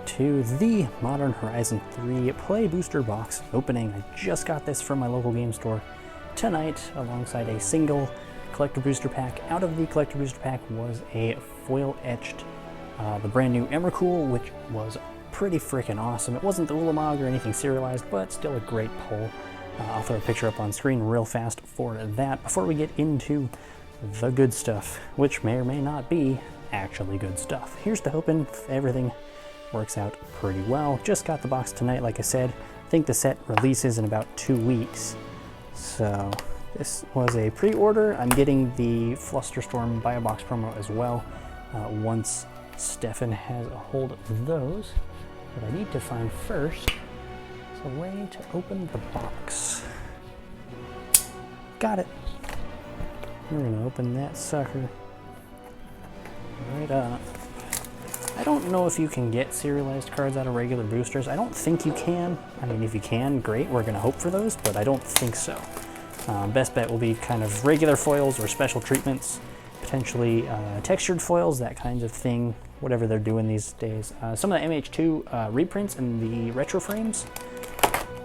to the Modern Horizon 3 Play Booster Box opening. I just got this from my local game store tonight alongside a single collector booster pack. Out of the collector booster pack was a foil etched, the brand new Emrakul, which was pretty freaking awesome. It wasn't the Ulamog or anything serialized, but still a great pull. I'll throw a picture up on screen real fast for that before we get into the good stuff, which may or may not be actually good stuff. Here's to hoping everything works out pretty well. Just got the box tonight, like I said. I think the set releases in about 2 weeks. So this was a pre-order. I'm getting the Flusterstorm Biobox promo as well once Stefan has a hold of those. What I need to find first is a way to open the box. Got it. We're gonna open that sucker right up. I don't know if you can get serialized cards out of regular boosters. I don't think you can. I mean, if you can, great. We're gonna hope for those, but I don't think so. Best bet will be kind of regular foils or special treatments, potentially textured foils, that kind of thing, whatever they're doing these days. Some of the MH2 reprints and the retro frames,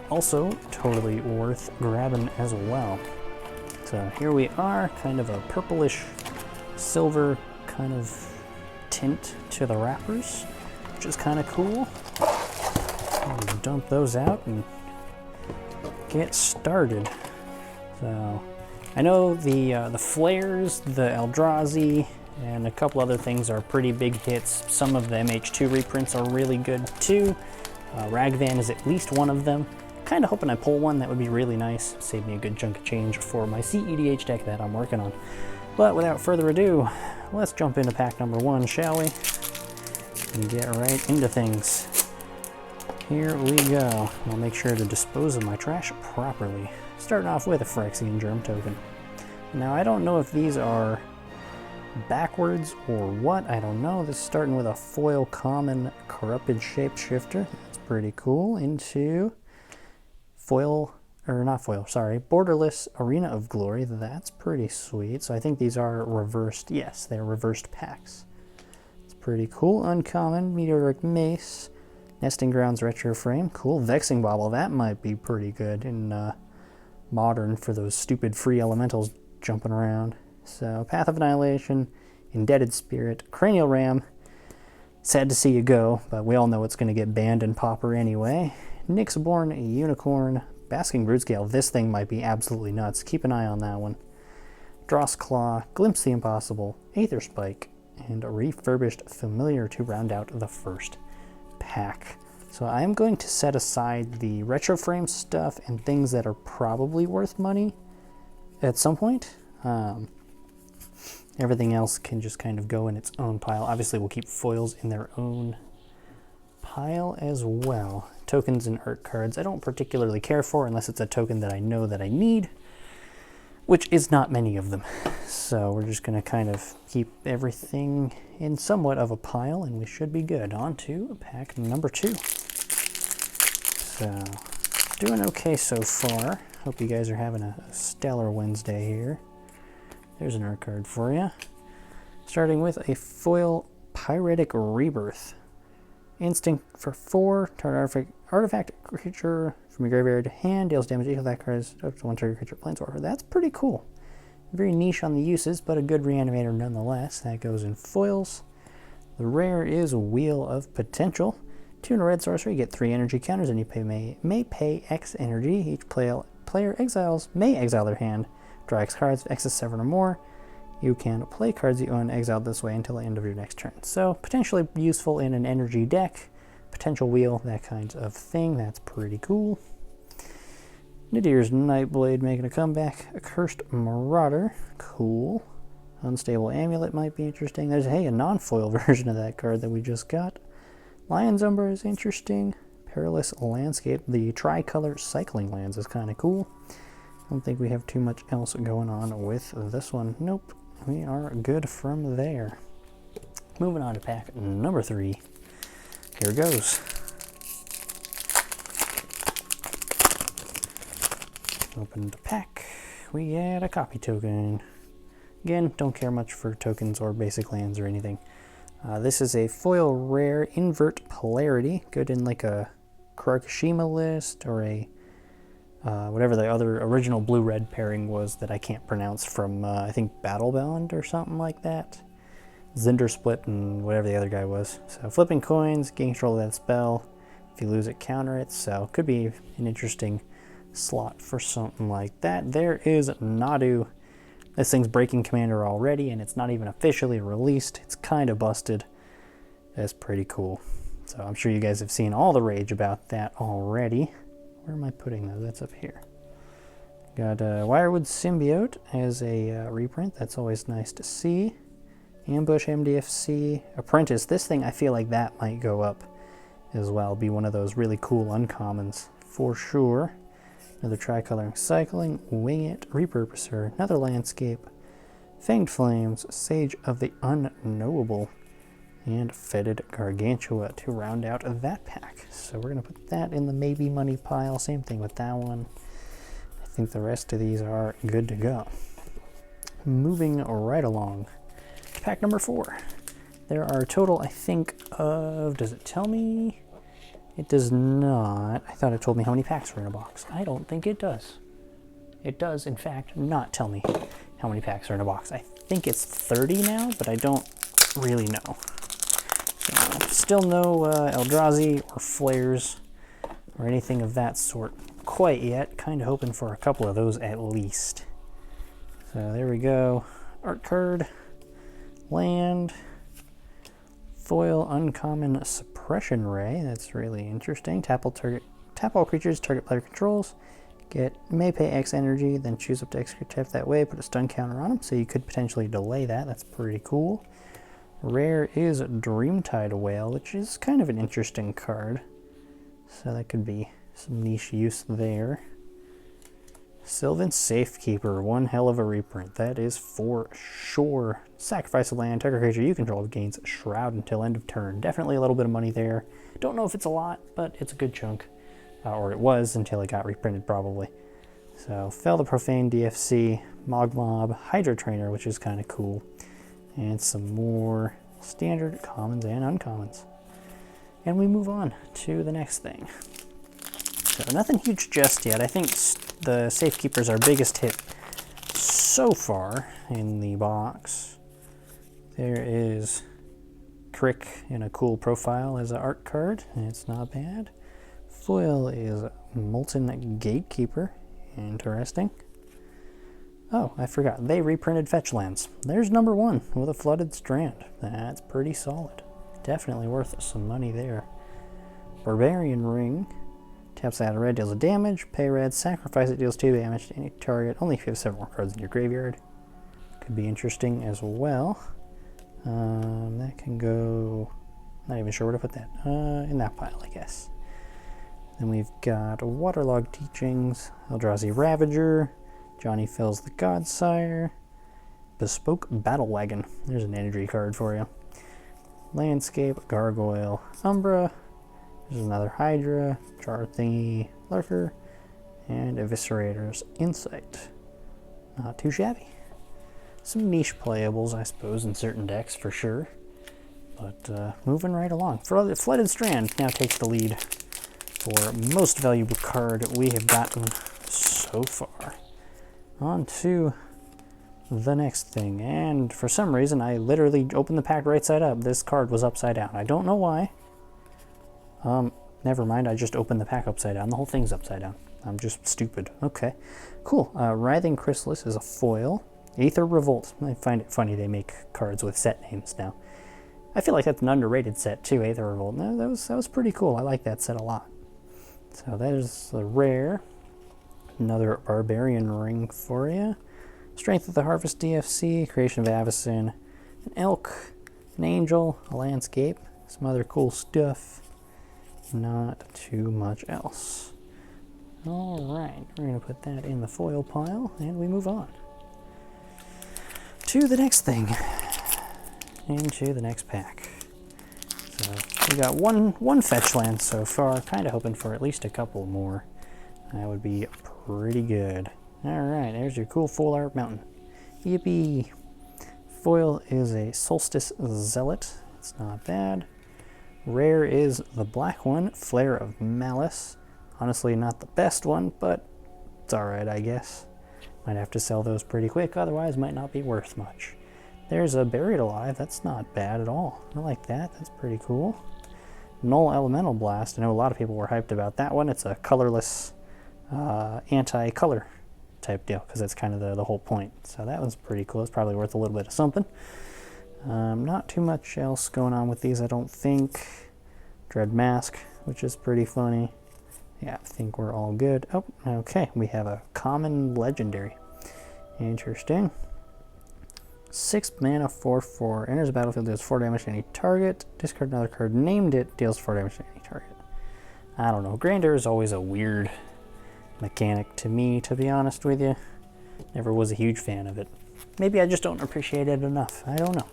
also totally worth grabbing as well. So here we are, kind of a purplish silver kind of tint to the wrappers, which is kind of cool. I'll dump those out and get started. So I know the flares, the Eldrazi, and a couple other things are pretty big hits. Some of the MH2 reprints are really good too. Ragvan is at least one of them. Kind of hoping I pull one. That would be really nice. Save me a good chunk of change for my CEDH deck that I'm working on. But without further ado, let's jump into pack number 1, shall we? And get right into things. Here we go. I'll make sure to dispose of my trash properly. Starting off with a Phyrexian Germ token. Now, I don't know if these are backwards or what. I don't know. This is starting with a foil common Corrupted Shapeshifter. That's pretty cool. Into foil, or not foil, sorry, borderless Arena of Glory. That's pretty sweet. So I think these are reversed. Yes, they're reversed packs. It's pretty cool. Uncommon Meteoric Mace, Nesting Grounds Retro Frame. Cool. Vexing Bauble. That might be pretty good in Modern for those stupid free elementals jumping around. So Path of Annihilation, Indebted Spirit, Cranial Ram. Sad to see you go, but we all know it's going to get banned in Pauper anyway. Nyxborn Unicorn, Basking Broodscale. This thing might be absolutely nuts. Keep an eye on that one. Dross Claw, Glimpse the Impossible, Aether Spike, and a Refurbished Familiar to round out the first pack. So I am going to set aside the retro frame stuff and things that are probably worth money at some point. Everything else can just kind of go in its own pile. Obviously, we'll keep foils in their own pile as well. Tokens and art cards I don't particularly care for unless it's a token that I know that I need, which is not many of them. So we're just going to kind of keep everything in somewhat of a pile and we should be good. On to pack number 2. So doing okay so far. Hope you guys are having a stellar Wednesday here. There's an art card for you. Starting with a foil Pyretic Rebirth. Instinct for 4, target artifact creature from your graveyard to hand, deals damage equal to that card's up to 1 target creature planeswalker. That's pretty cool. Very niche on the uses, but a good reanimator nonetheless. That goes in foils. The rare is Wheel of Potential. 2 and a red sorcery, you get 3 energy counters, and you may pay X energy. Each player may exile their hand, draw X cards, excess 7 or more. You can play cards you own exiled this way until the end of your next turn. So potentially useful in an energy deck, potential wheel, that kind of thing. That's pretty cool. Nadir's Nightblade making a comeback. Accursed Marauder, cool. Unstable Amulet might be interesting. There's, hey, a non-foil version of that card that we just got. Lion's Umber is interesting. Perilous Landscape. The tricolor cycling lands is kind of cool. I don't think we have too much else going on with this one. Nope. We are good from there. Moving on to pack number 3. Here goes. Open the pack. We get a copy token. Again, don't care much for tokens or basic lands or anything. This is a foil rare invert polarity, good in like a Karakushima list or a whatever the other original blue-red pairing was that I can't pronounce from, I think, Battlebound or something like that. Zinder Split and whatever the other guy was. So flipping coins, gain control of that spell. If you lose it, counter it. So could be an interesting slot for something like that. There is Nadu. This thing's Breaking Commander already, and it's not even officially released. It's kind of busted. That's pretty cool. So I'm sure you guys have seen all the rage about that already. Where am I putting those? That's up here. Got Wirewood Symbiote as a reprint. That's always nice to see. Ambush MDFC. Apprentice. This thing, I feel like that might go up as well. Be one of those really cool uncommons for sure. Another Tricoloring Cycling. Wing It. Repurposer. Another Landscape. Fanged Flames. Sage of the Unknowable. And Fetid Gargantua to round out that pack. So we're going to put that in the maybe money pile. Same thing with that one. I think the rest of these are good to go. Moving right along. Pack number 4. There are a total, I think, of... Does it tell me? It does not. I thought it told me how many packs were in a box. I don't think it does. It does, in fact, not tell me how many packs are in a box. I think it's 30 now, but I don't really know. Still no Eldrazi or Flares or anything of that sort quite yet. Kind of hoping for a couple of those at least. So there we go. Art card, land, foil uncommon suppression ray. That's really interesting. Tap all creatures target player controls. May pay X energy, then choose up to execute tap that way. Put a stun counter on them, so you could potentially delay that. That's pretty cool. Rare is Dreamtide Whale, which is kind of an interesting card. So that could be some niche use there. Sylvan Safekeeper, one hell of a reprint. That is for sure. Sacrifice a land, target creature you control gains Shroud until end of turn. Definitely a little bit of money there. Don't know if it's a lot, but it's a good chunk. Or it was until it got reprinted probably. So Fel the Profane DFC, Mogmob, Hydra Trainer, which is kind of cool. And some more standard commons and uncommons. And we move on to the next thing. So nothing huge just yet. I think the Safekeeper's our biggest hit so far in the box. There is Crick in a cool profile as an art card. It's not bad. Foil is Molten Gatekeeper. Interesting. Oh, I forgot. They reprinted Fetch Lands. There's number 1 with a Flooded Strand. That's pretty solid. Definitely worth some money there. Barbarian Ring. Taps out a red, deals a damage. Pay red, sacrifice it, deals 2 damage to any target. Only if you have 7 more cards in your graveyard. Could be interesting as well. That can go... Not even sure where to put that. In that pile, I guess. Then we've got Waterlogged Teachings. Eldrazi Ravager. Johnny Fells the Godsire. Bespoke Battle Wagon. There's an energy card for you. Landscape, Gargoyle, Umbra. There's another Hydra, Jar Thingy, Lurker, and Eviscerator's Insight. Not too shabby. Some niche playables, I suppose, in certain decks for sure. But moving right along. Flooded Strand now takes the lead for most valuable card we have gotten so far. On to the next thing, and for some reason I literally opened the pack right side up. This card was upside down. I don't know why. Never mind, I just opened the pack upside down. The whole thing's upside down. I'm just stupid. Okay, cool. Writhing Chrysalis is a foil. Aether Revolt. I find it funny they make cards with set names now. I feel like that's an underrated set too, Aether Revolt. No, that was pretty cool. I like that set a lot. So that is a rare. Another Barbarian Ring for you. Strength of the Harvest DFC, Creation of Avacyn, an Elk, an Angel, a Landscape, some other cool stuff. Not too much else. Alright, we're going to put that in the foil pile, and we move on to the next thing. Into the next pack. So we got one fetch land so far, kind of hoping for at least a couple more. That would be pretty good. Alright, there's your cool full art mountain. Yippee! Foil is a Solstice Zealot. That's not bad. Rare is the black one, Flare of Malice. Honestly, not the best one, but it's alright, I guess. Might have to sell those pretty quick, otherwise might not be worth much. There's a Buried Alive. That's not bad at all. I like that. That's pretty cool. Null Elemental Blast. I know a lot of people were hyped about that one. It's a colorless anti-color type deal, because that's kind of the whole point. So that was pretty cool. It's probably worth a little bit of something. Not too much else going on with these, I don't think. Dread Mask, which is pretty funny. Yeah, I think we're all good. Oh, okay. We have a common legendary. Interesting. 6 mana, 4/4. Enters the battlefield, deals 4 damage to any target. Discard another card, named it, deals 4 damage to any target. I don't know. Grandeur is always a weird mechanic to me, to be honest with you. Never was a huge fan of it. Maybe I just don't appreciate it enough. I don't know.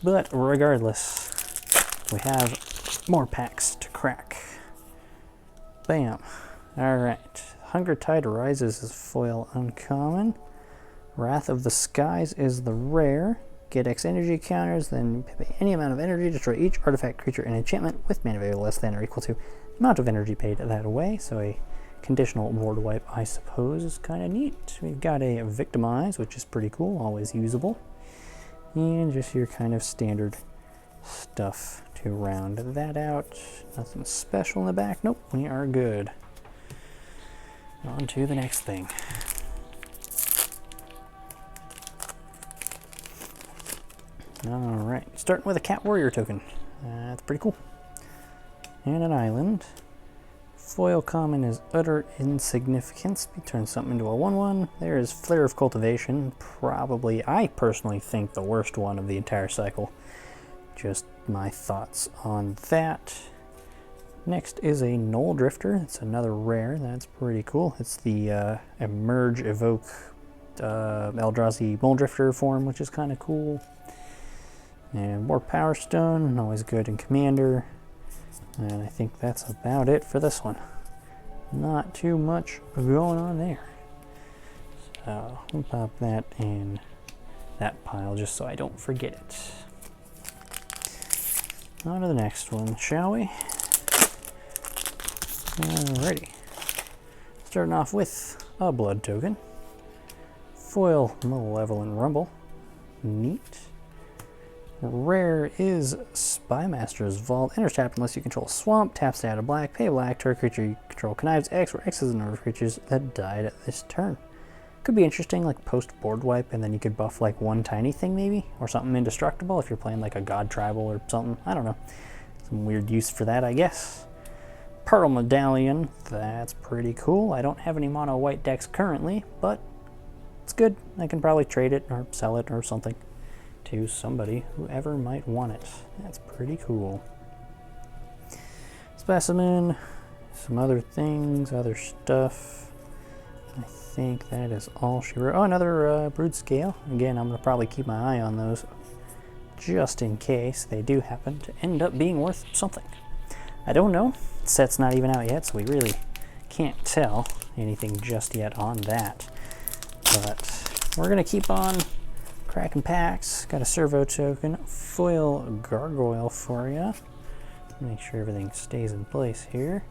But regardless, we have more packs to crack. Bam. Alright. Hunger Tide Rises is foil uncommon. Wrath of the Skies is the rare. Get X energy counters, then pay any amount of energy, destroy each artifact, creature, and enchantment with mana value less than or equal to the amount of energy paid that way. So a conditional board wipe, I suppose, is kind of neat. We've got a Victimize, which is pretty cool, always usable. And just your kind of standard stuff to round that out. Nothing special in the back. Nope, we are good. On to the next thing. Alright, starting with a Cat Warrior token. That's pretty cool. And an island. Foil common is Utter Insignificance. We turn something into a 1/1. There is Flare of Cultivation. Probably, I personally think, the worst one of the entire cycle. Just my thoughts on that. Next is a Null Drifter. It's another rare. That's pretty cool. It's the Emerge, Evoke, Eldrazi Null Drifter form, which is kind of cool. And more Power Stone, always good in Commander. And I think that's about it for this one. Not too much going on there. So we'll pop that in that pile just so I don't forget it. On to the next one, shall we? Alrighty. Starting off with a Blood token. Foil Malevolent Rumble. Neat. Rare is Spymaster's Vault. Enters tapped unless you control a swamp. Taps to add a black. Pay black. Target creature you control connives X, where X is the number of creatures that died at this turn. Could be interesting, like post board wipe, and then you could buff like one tiny thing maybe, or something indestructible if you're playing like a God Tribal or something. I don't know. Some weird use for that, I guess. Pearl Medallion. That's pretty cool. I don't have any mono white decks currently, but it's good. I can probably trade it or sell it or something to somebody, whoever might want it. That's pretty cool. Specimen, some other things, other stuff. I think that is all she wrote. Oh, another Brood Scale. Again, I'm going to probably keep my eye on those just in case they do happen to end up being worth something. I don't know. The set's not even out yet, so we really can't tell anything just yet on that. But we're going to keep on cracking packs. Got a Servo token, foil Gargoyle for you. Make sure everything stays in place here.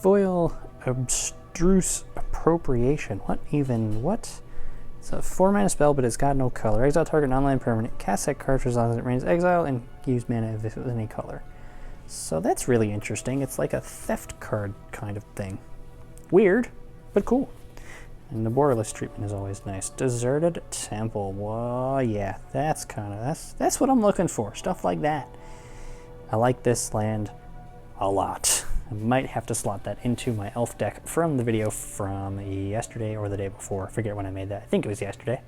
Foil Abstruse Appropriation. What? It's a 4-mana spell, but it's got no color. Exile target non-land permanent. Cast that card for as long as it remains exile and use mana if it was any color. So that's really interesting. It's like a theft card kind of thing. Weird, but cool. And the borderless treatment is always nice. Deserted Temple. Whoa, yeah, that's what I'm looking for. Stuff like that. I like this land a lot. I might have to slot that into my elf deck from the video from yesterday or the day before. I forget when I made that. I think it was yesterday.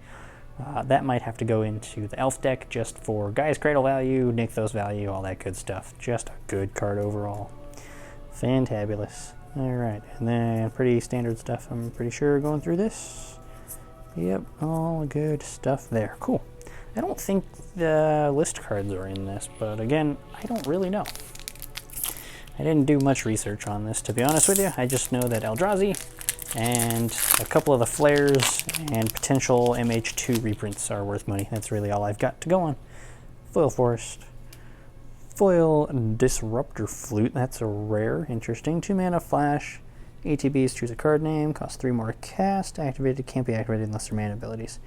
That might have to go into the elf deck just for Gaia's Cradle value, Nykthos value, all that good stuff. Just a good card overall. Fantabulous. Alright, and then pretty standard stuff, I'm pretty sure, going through this. Yep, all good stuff there. Cool. I don't think the list cards are in this, but again, I don't really know. I didn't do much research on this, to be honest with you. I just know that Eldrazi and a couple of the flares and potential MH2 reprints are worth money. That's really all I've got to go on. Foil Forest, Foil Disruptor Flute, that's a rare, interesting. 2 mana flash, ATBs, choose a card name, costs 3 more to cast, activated, can't be activated unless they're mana abilities.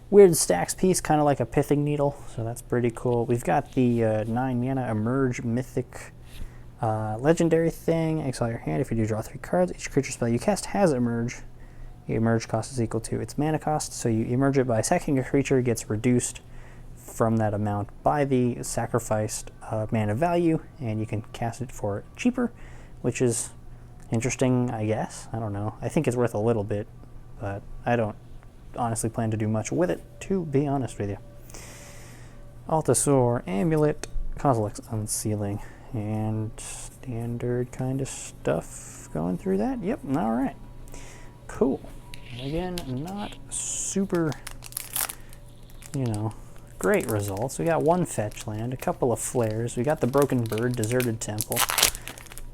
Weird stacks piece, kind of like a Pithing Needle, so that's pretty cool. We've got the 9 mana Emerge Mythic legendary thing. Exile your hand. If you do, draw 3 cards. Each creature spell you cast has Emerge. The Emerge cost is equal to its mana cost, so you emerge it by sacking a creature, gets reduced from that amount by the sacrificed mana value, and you can cast it for cheaper, which is interesting, I guess. I don't know. I think it's worth a little bit, but I don't honestly plan to do much with it, to be honest with you. Altasaur, Amulet, Kozilek's Unsealing, and standard kind of stuff going through that. Yep, alright. Cool. Again, not super, great results. We got 1 fetch land, a couple of flares. We got the Broken Bird, Deserted Temple,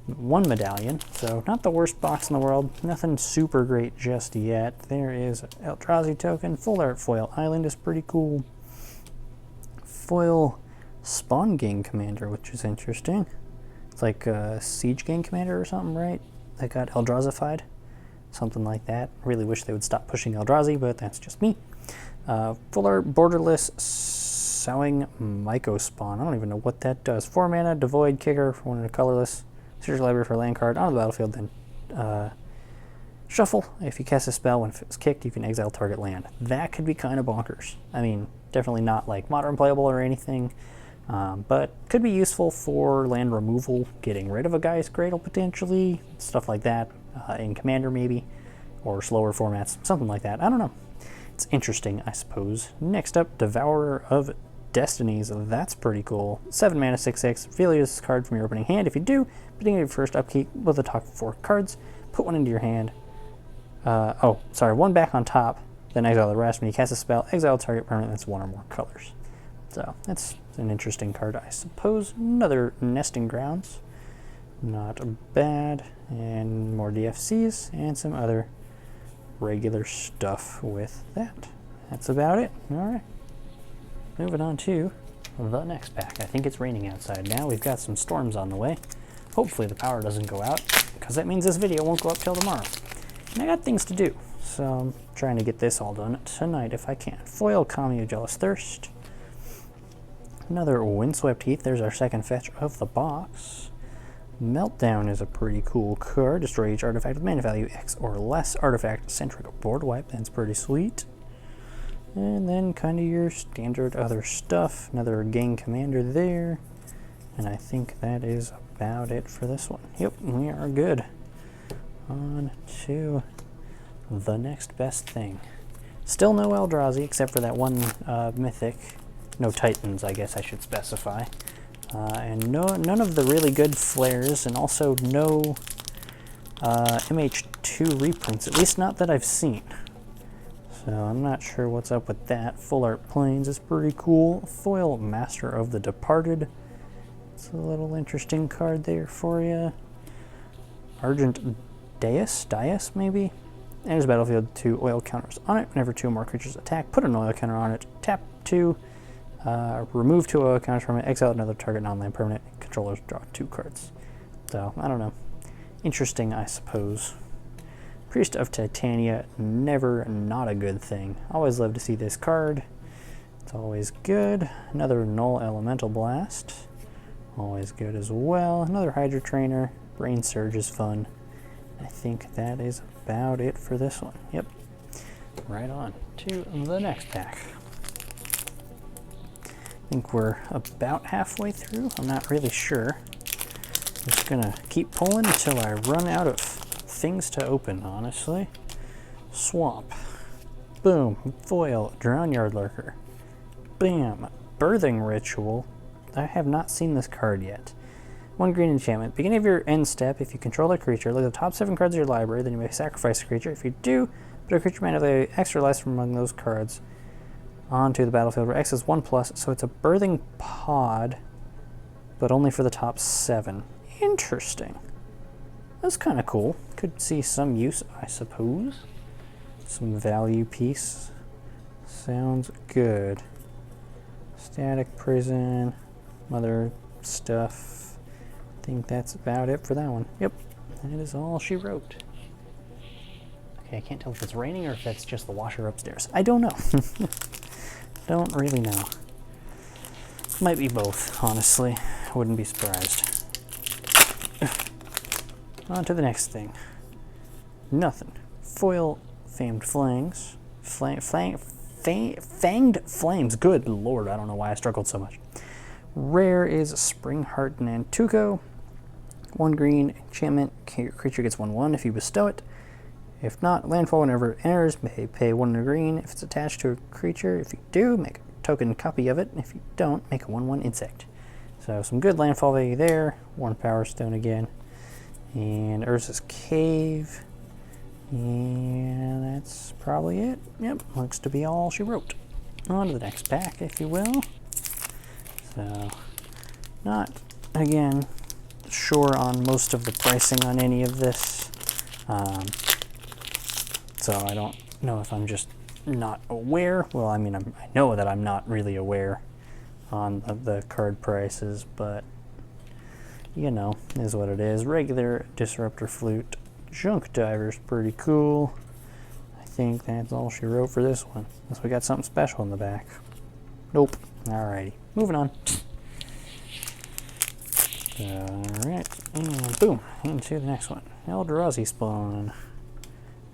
1 medallion, so not the worst box in the world. Nothing super great just yet. There is an Eldrazi token. Full Art Foil Island is pretty cool. Foil Spawn Gang Commander, which is interesting. It's like a Siege Gang Commander or something, right? That got Eldrazified. Something like that. Really wish they would stop pushing Eldrazi, but that's just me. Full Art Borderless Sowing Mycospawn. I don't even know what that does. 4 mana, Devoid Kicker for 1 and a colorless. Search your library for a land card on the battlefield, then shuffle. If you cast a spell, when it's kicked, you can exile target land. That could be kind of bonkers. I mean, definitely not like modern playable or anything, but could be useful for land removal, getting rid of a Guy's Cradle potentially, stuff like that, in Commander maybe, or slower formats, something like that. I don't know. It's interesting, I suppose. Next up, Devourer of Destinies. That's pretty cool. 7 mana, 6/6. Reveal this card from your opening hand. If you do, beginning of your first upkeep with the top 4 cards, put 1 into your hand. 1 back on top, then exile the rest. When you cast a spell, exile target permanent that's 1 or more colors. So that's an interesting card, I suppose. Another Nesting Grounds. Not bad. And more DFCs and some other regular stuff with that. That's about it. Alright. Moving on to the next pack. I think it's raining outside now. We've got some storms on the way. Hopefully the power doesn't go out, because that means this video won't go up till tomorrow. And I got things to do, so I'm trying to get this all done tonight if I can. Foil Kami of Jealous Thirst. Another Windswept Heath. There's our second fetch of the box. Meltdown is a pretty cool card. Destroy each artifact with mana value X or less. Artifact-centric board wipe. That's pretty sweet. And then kind of your standard other stuff. Another Gang Commander there. And I think that is about it for this one. Yep, we are good. On to the next best thing. Still no Eldrazi, except for that 1 Mythic. No Titans, I guess I should specify. And none of the really good flares, and also no MH2 reprints, at least not that I've seen. So I'm not sure what's up with that. Full Art Plains is pretty cool. Foil Master of the Departed. It's a little interesting card there for you. Argent Dais maybe? Enters battlefield, 2 oil counters on it. Whenever 2 or more creatures attack, put an oil counter on it. Tap 2. Remove 2 oil counters from it, exile another target non-land permanent, controllers draw 2 cards. So, I don't know. Interesting, I suppose. Priest of Titania, never not a good thing. Always love to see this card. It's always good. Another Null Elemental Blast. Always good as well. Another Hydra Trainer. Brain Surge is fun. I think that is about it for this one. Yep. Right on to the next pack. I think we're about halfway through. I'm not really sure. Just gonna keep pulling until I run out of things to open, honestly. Swamp. Boom. Foil. Drown Yard Lurker. Bam. Birthing Ritual. I have not seen this card yet. 1 green enchantment. Beginning of your end step, if you control a creature, look at the top 7 cards of your library, then you may sacrifice a creature. If you do, put a creature mana value X or less from among those cards onto the battlefield, where X is 1+, so it's a birthing pod, but only for the top 7. Interesting. That's kind of cool. Could see some use, I suppose. Some value piece. Sounds good. Static Prison. Mother stuff. I think that's about it for that one. Yep, that is all she wrote. Okay, I can't tell if it's raining or if that's just the washer upstairs. I don't know. Don't really know. Might be both, honestly. I wouldn't be surprised. On to the next thing. Nothing. Foil famed flangs. Fanged flames. Good lord, I don't know why I struggled so much. Rare is Springheart Nantuko. 1 green enchantment. Creature gets 1/1 if you bestow it. If not, landfall whenever it enters, may pay 1 green if it's attached to a creature. If you do, make a token copy of it. If you don't, make a 1/1 insect. So some good landfall value there. 1 Power Stone again. And Urza's Cave. And that's probably it. Yep, looks to be all she wrote. On to the next pack, if you will. So, not, again, sure on most of the pricing on any of this. So I don't know if I'm just not aware. Well, I mean, I know that I'm not really aware on the card prices, but, you know, is what it is. Regular Disruptor Flute. Junk Diver's pretty cool. I think that's all she wrote for this one. Unless we got something special in the back. Nope. Alrighty. Moving on. Alright. And boom. Into the next one. Eldrazi Spawn.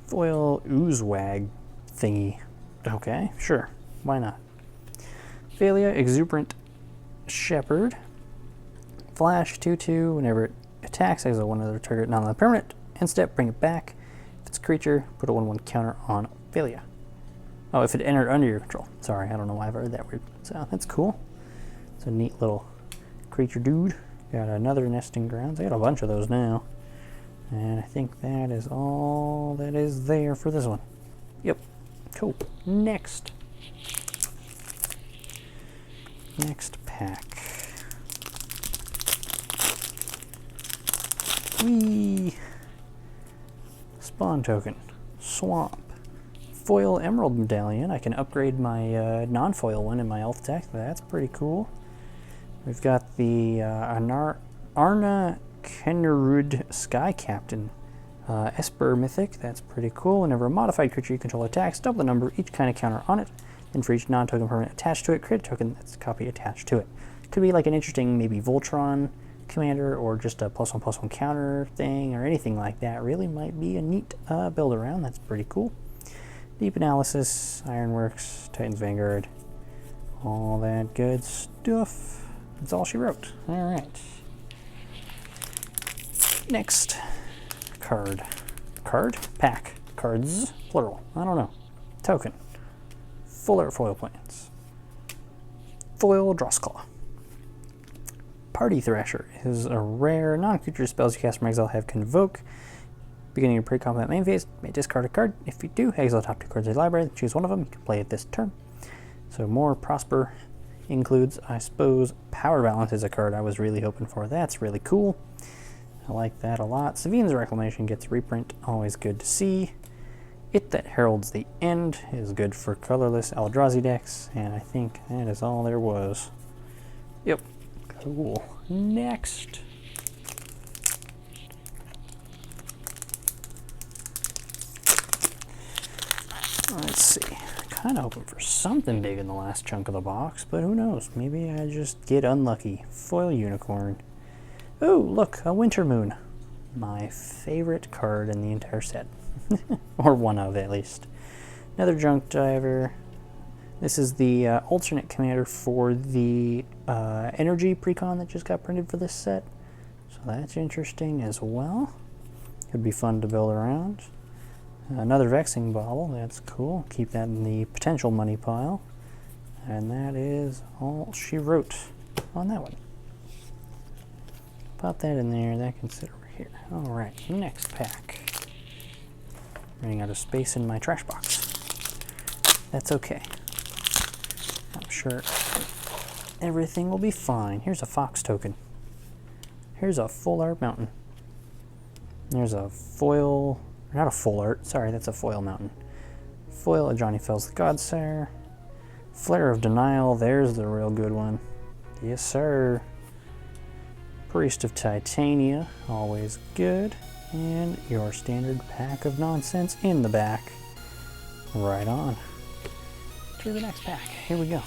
Foil Oozewag thingy. Okay, sure. Why not? Thalia Exuberant Shepherd. Flash 2/2. Whenever it attacks, exile one other target non permanent. End step, bring it back. If it's a creature, put a 1/1 counter on Thalia. Oh, if it entered under your control. Sorry, I don't know why I've heard that word. So that's cool. It's a neat little creature dude. Got another Nesting Grounds. I got a bunch of those now. And I think that is all that is there for this one. Yep. Cool. Next. Next pack. Whee! Spawn token. Swamp. Foil Emerald Medallion. I can upgrade my non-foil one in my elf deck. That's pretty cool. We've got the Arna Kennerud Sky Captain. Esper Mythic. That's pretty cool. Whenever a modified creature you control attacks, double the number of each kind of counter on it. Then for each non-token permanent attached to it, create a token that's a copy attached to it. Could be like an interesting maybe Voltron commander or just a +1/+1 counter thing or anything like that. Really might be a neat build around. That's pretty cool. Deep Analysis, Ironworks, Titan's Vanguard, all that good stuff. That's all she wrote. All right. Next card. Pack. Cards, plural. I don't know. Token. Full art foil plants. Foil Drossclaw. Party Thrasher is a rare non-creature spells you cast from exile have Convoke. Beginning your pre-combat main phase, may discard a card. If you do, exile top 2 cards of your library, choose one of them, you can play it this turn. So more Prosper includes, I suppose, Power Balance is a card I was really hoping for. That's really cool. I like that a lot. Savine's Reclamation gets reprint, always good to see. It That Heralds the End is good for colorless Eldrazi decks, and I think that is all there was. Yep. Cool. Next. Let's see. Kind of hoping for something big in the last chunk of the box, but who knows? Maybe I just get unlucky. Foil Unicorn. Oh, look, a Winter Moon. My favorite card in the entire set. Or one of, at least. Another Junk Diver. This is the alternate commander for the energy precon that just got printed for this set. So that's interesting as well. Could be fun to build around. Another Vexing Bauble, that's cool. Keep that in the potential money pile. And that is all she wrote on that one. Pop that in there, that can sit over here. Alright, next pack. Running out of space in my trash box. That's okay. I'm sure everything will be fine. Here's a Fox token. Here's a Full Art Mountain. There's a foil, not a full art, sorry, that's a foil mountain. Foil Ajani Fells the Godsire. Flare of Denial, there's the real good one. Yes, sir. Priest of Titania, always good. And your standard pack of nonsense in the back. Right on. To the next pack. Here we go.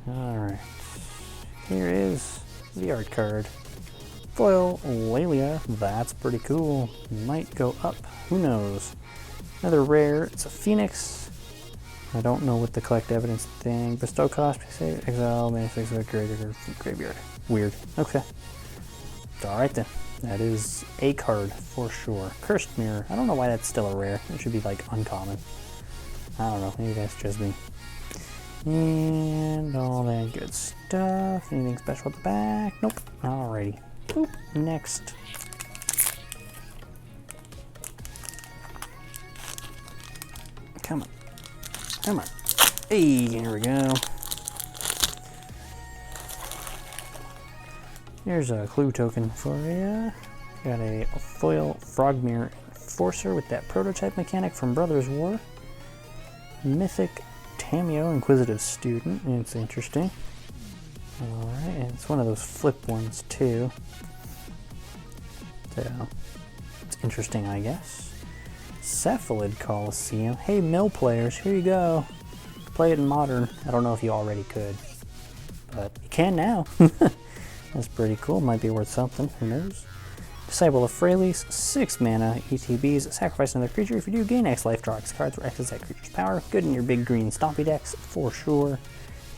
Alright. Here is the art card. Foil Lelia. That's pretty cool. Might go up. Who knows? Another rare. It's a Phoenix. I don't know what the collect evidence thing. Bestow cost, exile, manifest graveyard. Weird. Okay. Alright then. That is a card for sure. Cursed Mirror. I don't know why that's still a rare. It should be like uncommon. I don't know. Maybe that's just me. And all that good stuff. Anything special at the back? Nope. Alrighty. Boop. Next. Come on. Come on. Hey, here we go. Here's a clue token for you. Got a foil Frogmere Enforcer with that prototype mechanic from Brothers War. Mythic Tameo Inquisitive Student. It's interesting. Alright, and it's one of those flip ones too. So, it's interesting, I guess. Cephalid Coliseum. Hey, mill players, here you go. Play it in Modern. I don't know if you already could, but you can now. That's pretty cool. Might be worth something. Who knows? Disciple of Freyalise, 6 mana, ETBs. Sacrifice another creature. If you do, gain X life, draw X cards, where X is that creature's power. Good in your big green stompy decks, for sure.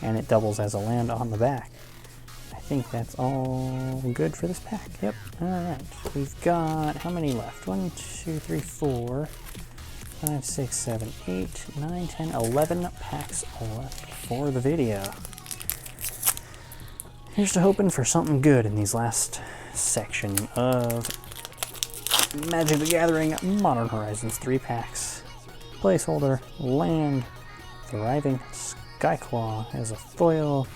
And it doubles as a land on the back. I think that's all good for this pack. Yep. Alright. We've got, how many left? 1, 2, 3, 4, 5, 6, 7, 8, 9, 10, 11 packs left for the video. Here's to hoping for something good in these last section of Magic the Gathering Modern Horizons 3 packs. Placeholder, land, Thriving Skyclaw as a foil,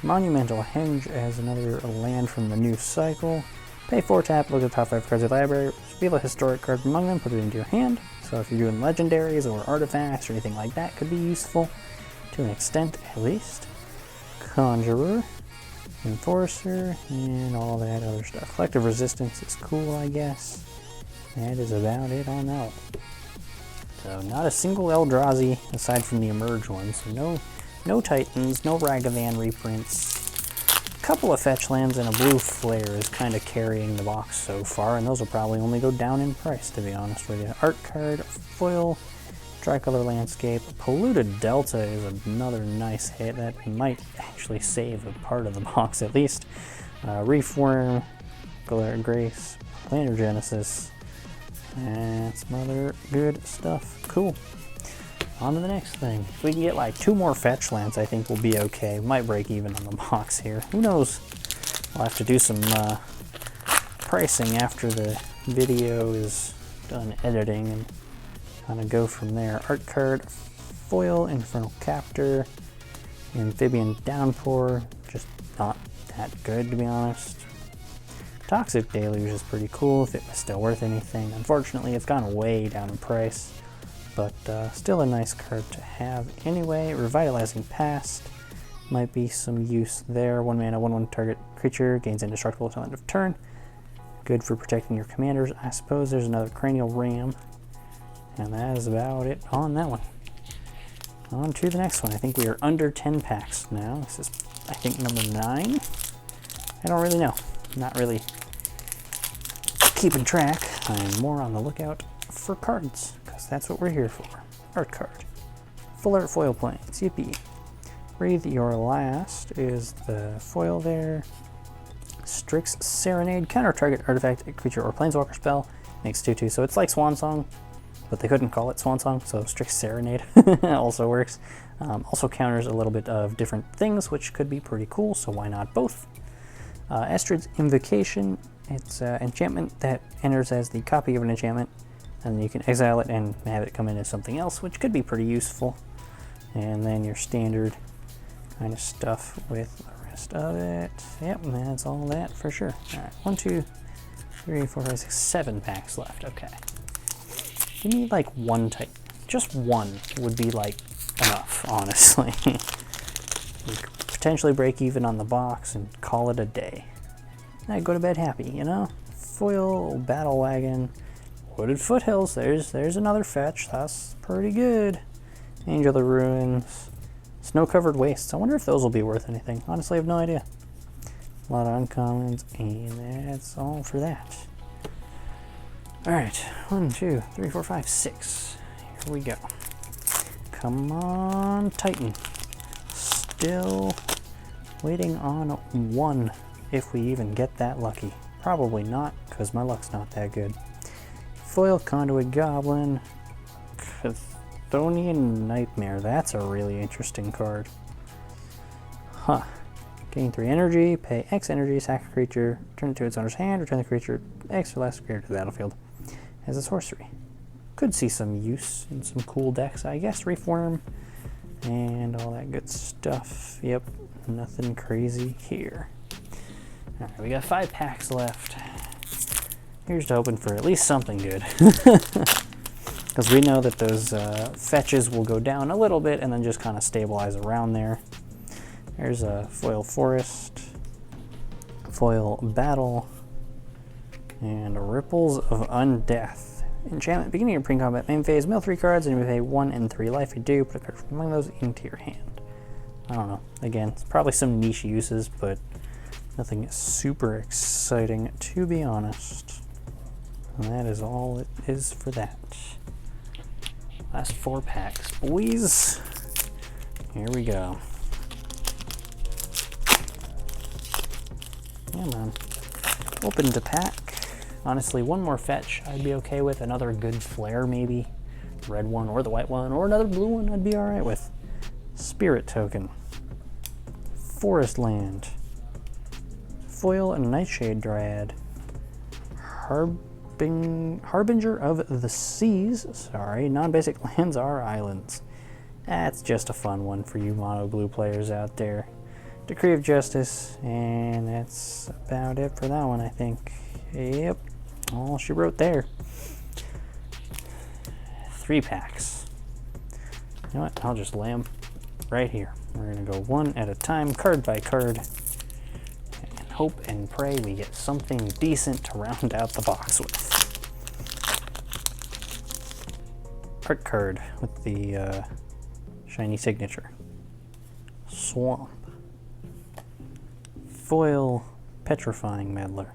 Monumental Henge as another land from the new cycle. Pay 4 tap, look at the top 5 cards of the library, reveal a historic card among them, put it into your hand. So if you're doing legendaries or artifacts or anything like that, could be useful to an extent at least. Conjurer, Enforcer, and all that other stuff. Collective Resistance is cool, I guess. That is about it on that one. So not a single Eldrazi aside from the Emerge ones. So no Titans, no Ragavan reprints. A couple of fetch lands and a blue flare is kind of carrying the box so far, and those will probably only go down in price, to be honest with you. Art card, foil, Tricolor Landscape. Polluted Delta is another nice hit that might actually save a part of the box at least. Reefworm, Galarian Grace, Planar Genesis, and some other good stuff. Cool. On to the next thing. If we can get like 2 more fetch lands, I think we'll be okay. Might break even on the box here. Who knows? We'll have to do some pricing after the video is done editing and kind of go from there. Art card, foil, Infernal Captor, Amphibian Downpour, just not that good to be honest. Toxic Deluge is pretty cool if it was still worth anything. Unfortunately, it's gone way down in price, but still a nice card to have anyway. Revitalizing Past might be some use there. 1 mana, 1/1 target creature gains indestructible until end of turn. Good for protecting your commanders, I suppose. There's another Cranial Ram. And that is about it on that one. On to the next one. I think we are under 10 packs now. This is, I think, number 9. I don't really know. Not really keeping track. I'm more on the lookout for cards, because that's what we're here for. Art card. Full art foil planes. Yippee. Breathe Your Last is the foil there. Strix Serenade. Counter target artifact, creature, or planeswalker spell. Makes 2/2. So it's like Swan Song, but they couldn't call it Swan Song, so Strix Serenade also works. Also counters a little bit of different things, which could be pretty cool, so why not both? Estrid's Invocation. It's an enchantment that enters as the copy of an enchantment, and you can exile it and have it come in as something else, which could be pretty useful. And then your standard kind of stuff with the rest of it. Yep, that's all that for sure. All right, 1, 2, 3, 4, 5, 6, 7 packs left. Okay. Give me like 1 type. Just 1 would be like enough. enough, honestly. We could potentially break even on the box and call it a day. I'd go to bed happy, you know? Foil Battle Wagon, Wooded Foothills, there's another fetch, that's pretty good. Angel of the Ruins, Snow-Covered Wastes, I wonder if those will be worth anything. Honestly, I have no idea. A lot of uncommons, and that's all for that. Alright, 1, 2, 3, 4, 5, 6. Here we go. Come on, Titan. Still waiting on 1, if we even get that lucky. Probably not, because my luck's not that good. Foil Conduit Goblin. Chthonian Nightmare. That's a really interesting card. Huh. Gain 3 energy, pay X energy, sack a creature, turn it to its owner's hand, return the creature X or less creature to the battlefield as a sorcery. Could see some use in some cool decks, I guess. Reform and all that good stuff. Yep, nothing crazy here. Alright, we got 5 packs left. Here's to hoping for at least something good. Because we know that those fetches will go down a little bit and then just kind of stabilize around there. There's a Foil Forest, Foil Battle, and Ripples of Undeath. Enchantment, beginning of pre-combat main phase, mill 3 cards, and you may pay 1 and 3 life. You do, put a card from among those into your hand. I don't know. Again, it's probably some niche uses, but nothing super exciting, to be honest. And that is all it is for that. Last 4 packs, boys. Here we go. Come on. Open to pack. Honestly, 1 more fetch I'd be okay with. Another good flare, maybe. Red one or the white one or another blue one I'd be alright with. Spirit Token. Forest Land. Foil and Nightshade Dryad. Harbinger of the Seas. Sorry, non-basic lands are islands. That's just a fun one for you mono blue players out there. Decree of Justice, and that's about it for that one, I think. Yep, all she wrote there. 3 packs. You know what, I'll just lay them right here. We're gonna go 1 at a time, card by card, and hope and pray we get something decent to round out the box with. Art card with the shiny signature. Swamp. Foil Petrifying Meddler.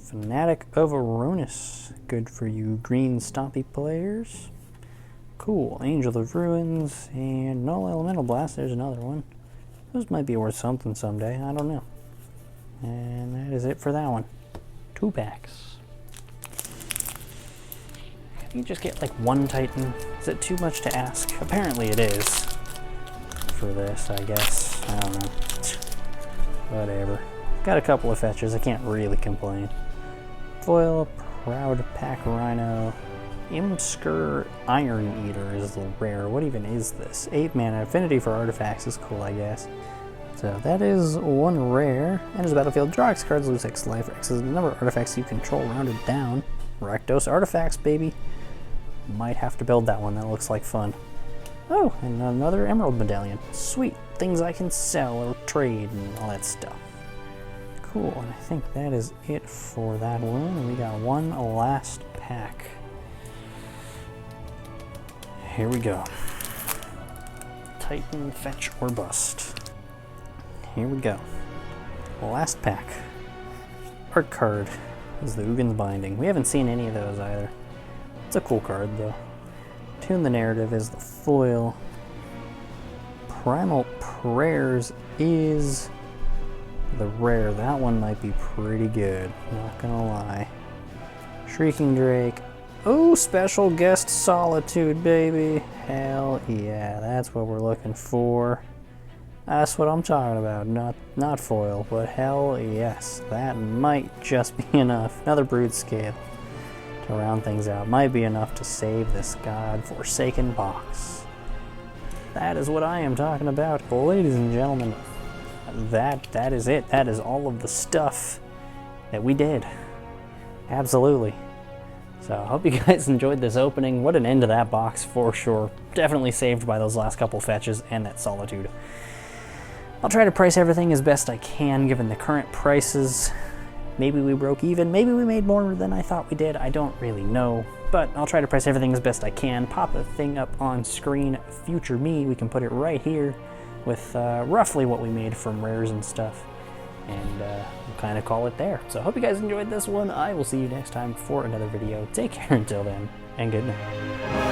Fanatic of Aronis. Good for you green stompy players. Cool. Angel of Ruins and Null Elemental Blast. There's another one. Those might be worth something someday. I don't know. And that is it for that one. 2 packs. Can you just get like 1 Titan? Is it too much to ask? Apparently it is. For this, I guess. I don't know. Whatever. Got a couple of fetches, I can't really complain. Foil, Proud Pack Rhino, Imskur Iron Eater is the rare. What even is this? 8 mana, affinity for artifacts is cool, I guess. So that is 1 rare. Enters the battlefield, draw X cards, lose X life. X is the number of artifacts you control rounded down. Rakdos Artifacts, baby. Might have to build that one, that looks like fun. Oh, and another Emerald Medallion. Sweet. Things I can sell or trade and all that stuff. Cool, and I think that is it for that one. And we got 1 last pack. Here we go. Titan, fetch or bust. Here we go. Last pack. Art card is the Ugin's Binding. We haven't seen any of those either. It's a cool card though. Tune the Narrative is the foil. Primal Prayers is the rare. That one might be pretty good, not gonna lie. Shrieking Drake. Oh, special guest Solitude, baby. Hell yeah, that's what we're looking for. That's what I'm talking about. Not foil, but hell yes. That might just be enough. Another Brood Scale to round things out. Might be enough to save this god-forsaken box. That is what I am talking about, ladies and gentlemen. That is it. That is all of the stuff that we did. Absolutely. So I hope you guys enjoyed this opening. What an end to that box for sure. Definitely saved by those last couple fetches and that Solitude. I'll try to price everything as best I can given the current prices. Maybe we broke even, maybe we made more than I thought we did, I don't really know. But I'll try to price everything as best I can. Pop a thing up on screen, future me, we can put it right here with roughly what we made from rares and stuff. And we'll kind of call it there. So I hope you guys enjoyed this one. I will see you next time for another video. Take care until then, and good night.